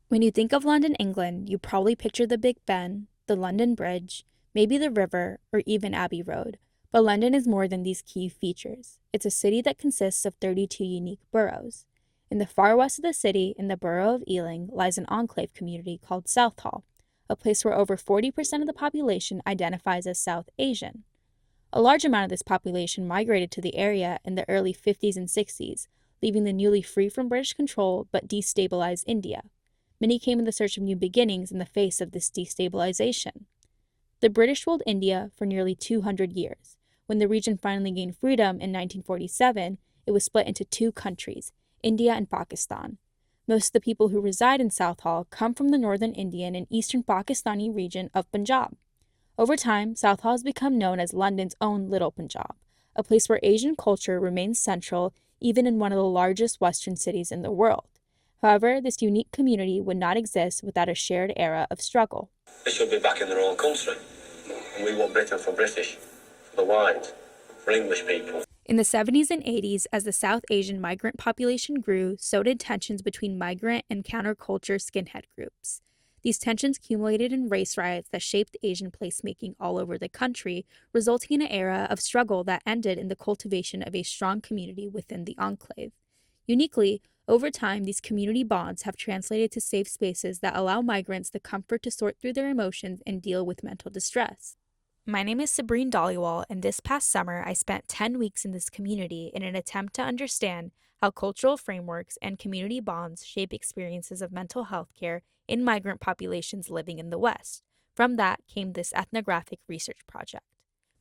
When you think of London, England, you probably picture the Big Ben, the London Bridge, maybe the river, or even Abbey Road. But London is more than these key features. It's a city that consists of 32 unique boroughs. In the far west of the city, in the borough of Ealing, lies an enclave community called Southall, a place where over 40% of the population identifies as South Asian. A large amount of this population migrated to the area in the early 50s and 60s, leaving the newly free from British control but destabilized India. Many came in the search of new beginnings in the face of this destabilization. The British ruled India for nearly 200 years. When the region finally gained freedom in 1947, it was split into two countries, India and Pakistan. Most of the people who reside in Southall come from the northern Indian and eastern Pakistani region of Punjab. Over time, Southall has become known as London's own Little Punjab, a place where Asian culture remains central even in one of the largest Western cities in the world. However, this unique community would not exist without a shared era of struggle. They should be back in their own country. And we want Britain for British, for the white, for English people. In the 70s and 80s, as the South Asian migrant population grew, so did tensions between migrant and counterculture skinhead groups. These tensions accumulated in race riots that shaped Asian placemaking all over the country, resulting in an era of struggle that ended in the cultivation of a strong community within the enclave. Uniquely, over time, these community bonds have translated to safe spaces that allow migrants the comfort to sort through their emotions and deal with mental distress. My name is Subreen Dhaliwal, and this past summer I spent 10 weeks in this community in an attempt to understand how cultural frameworks and community bonds shape experiences of mental health care in migrant populations living in the West. From that came this ethnographic research project.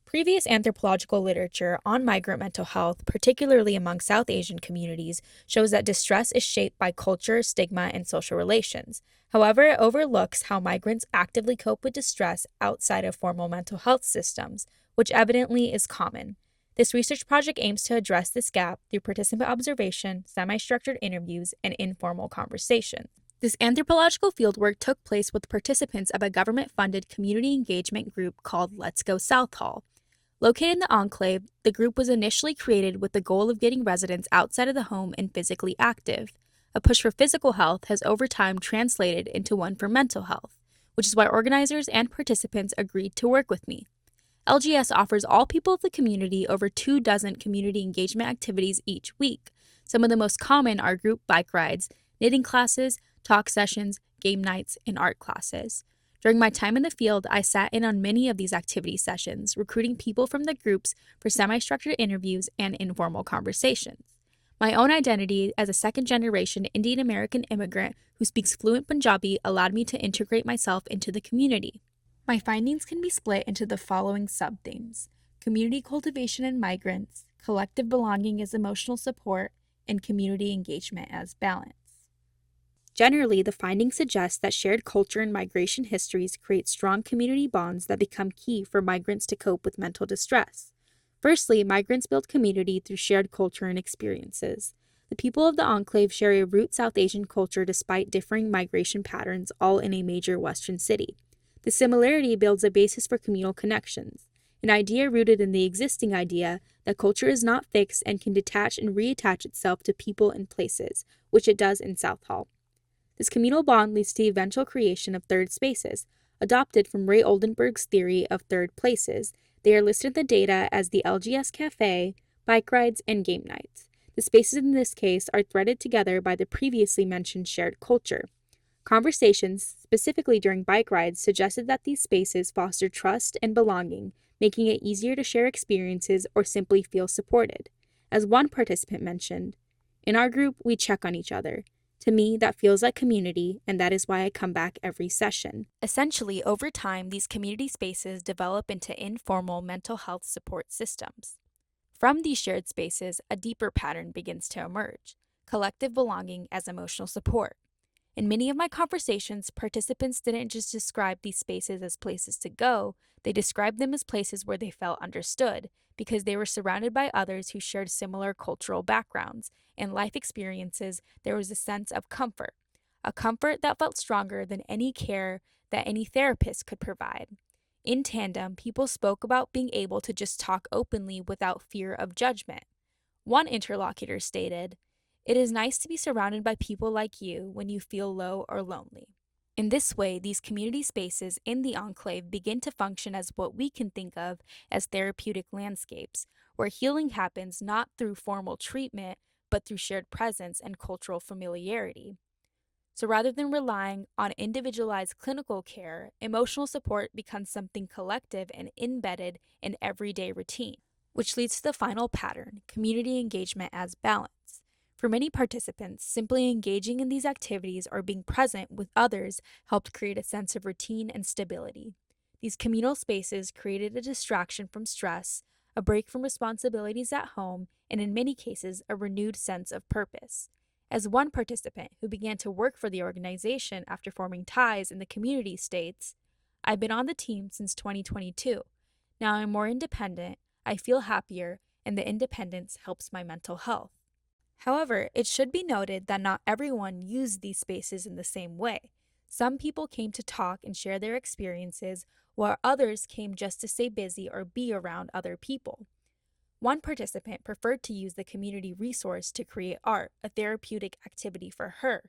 Previous anthropological literature on migrant mental health, particularly among South Asian communities, shows that distress is shaped by culture, stigma, and social relations. However, it overlooks how migrants actively cope with distress outside of formal mental health systems, which evidently is common. This research project aims to address this gap through participant observation, semi-structured interviews, and informal conversations. This anthropological fieldwork took place with participants of a government-funded community engagement group called Let's Go Southall. Located in the enclave, the group was initially created with the goal of getting residents outside of the home and physically active. A push for physical health has over time translated into one for mental health, which is why organizers and participants agreed to work with me. LGS offers all people of the community over 24 community engagement activities each week. Some of the most common are group bike rides, knitting classes, talk sessions, game nights, and art classes. During my time in the field, I sat in on many of these activity sessions, recruiting people from the groups for semi-structured interviews and informal conversations. My own identity as a second-generation Indian American immigrant who speaks fluent Punjabi allowed me to integrate myself into the community. My findings can be split into the following sub-themes: community cultivation and migrants, collective belonging as emotional support, and community engagement as balance. Generally, the findings suggest that shared culture and migration histories create strong community bonds that become key for migrants to cope with mental distress. Firstly, migrants build community through shared culture and experiences. The people of the enclave share a root South Asian culture despite differing migration patterns, all in a major Western city. The similarity builds a basis for communal connections, an idea rooted in the existing idea that culture is not fixed and can detach and reattach itself to people and places, which it does in Southall. This communal bond leads to the eventual creation of third spaces, adopted from Ray Oldenburg's theory of third places. They are listed in the data as the LGS Cafe, bike rides, and game nights. The spaces in this case are threaded together by the previously mentioned shared culture. Conversations, specifically during bike rides, suggested that these spaces foster trust and belonging, making it easier to share experiences or simply feel supported. As one participant mentioned, "In our group, we check on each other. To me, that feels like community, and that is why I come back every session." Essentially, over time, these community spaces develop into informal mental health support systems. From these shared spaces, a deeper pattern begins to emerge: collective belonging as emotional support. In many of my conversations, participants didn't just describe these spaces as places to go, they described them as places where they felt understood, because they were surrounded by others who shared similar cultural backgrounds and life experiences. There was a sense of comfort, a comfort that felt stronger than any care that any therapist could provide. In tandem, people spoke about being able to just talk openly without fear of judgment. One interlocutor stated, It is nice to be surrounded by people like you when you feel low or lonely. In this way, these community spaces in the enclave begin to function as what we can think of as therapeutic landscapes, where healing happens not through formal treatment, but through shared presence and cultural familiarity. So rather than relying on individualized clinical care, emotional support becomes something collective and embedded in everyday routine, which leads to the final pattern, community engagement as balance. For many participants, simply engaging in these activities or being present with others helped create a sense of routine and stability. These communal spaces created a distraction from stress, a break from responsibilities at home, and in many cases, a renewed sense of purpose. As one participant who began to work for the organization after forming ties in the community states, I've been on the team since 2022. Now I'm more independent, I feel happier, and the independence helps my mental health. However, it should be noted that not everyone used these spaces in the same way. Some people came to talk and share their experiences, while others came just to stay busy or be around other people. One participant preferred to use the community resource to create art, a therapeutic activity for her,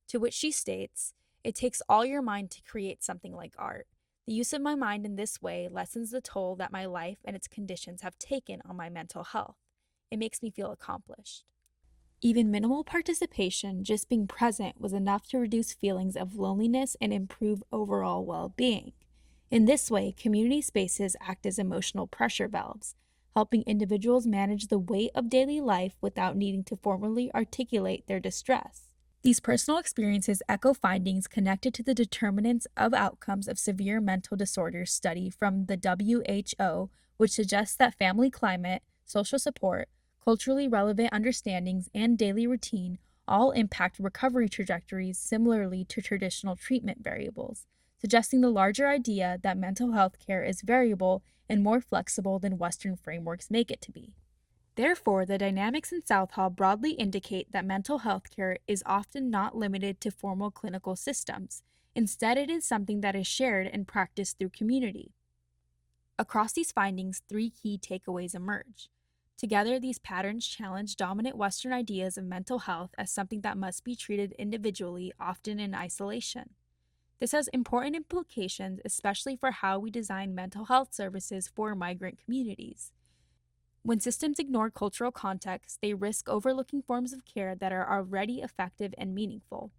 to which she states, "It takes all your mind to create something like art. The use of my mind in this way lessens the toll that my life and its conditions have taken on my mental health. It makes me feel accomplished." Even minimal participation, just being present, was enough to reduce feelings of loneliness and improve overall well being. In this way, community spaces act as emotional pressure valves, helping individuals manage the weight of daily life without needing to formally articulate their distress. These personal experiences echo findings connected to the determinants of outcomes of severe mental disorders study from the WHO, which suggests that family climate, social support, culturally relevant understandings, and daily routine all impact recovery trajectories similarly to traditional treatment variables, suggesting the larger idea that mental health care is variable and more flexible than Western frameworks make it to be. Therefore, the dynamics in Southall broadly indicate that mental health care is often not limited to formal clinical systems. Instead, it is something that is shared and practiced through community. Across these findings, three key takeaways emerge. Together, these patterns challenge dominant Western ideas of mental health as something that must be treated individually, often in isolation. This has important implications, especially for how we design mental health services for migrant communities. When systems ignore cultural context, they risk overlooking forms of care that are already effective and meaningful.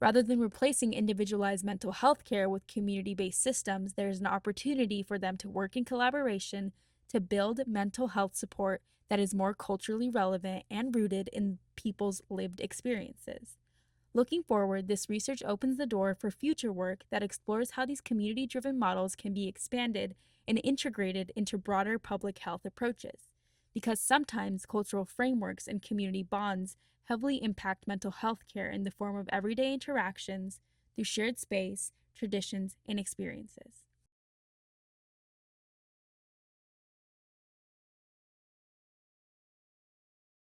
Rather than replacing individualized mental health care with community-based systems, there is an opportunity for them to work in collaboration to build mental health support that is more culturally relevant and rooted in people's lived experiences. Looking forward, this research opens the door for future work that explores how these community-driven models can be expanded and integrated into broader public health approaches. Because sometimes cultural frameworks and community bonds heavily impact mental health care in the form of everyday interactions through shared space, traditions, and experiences.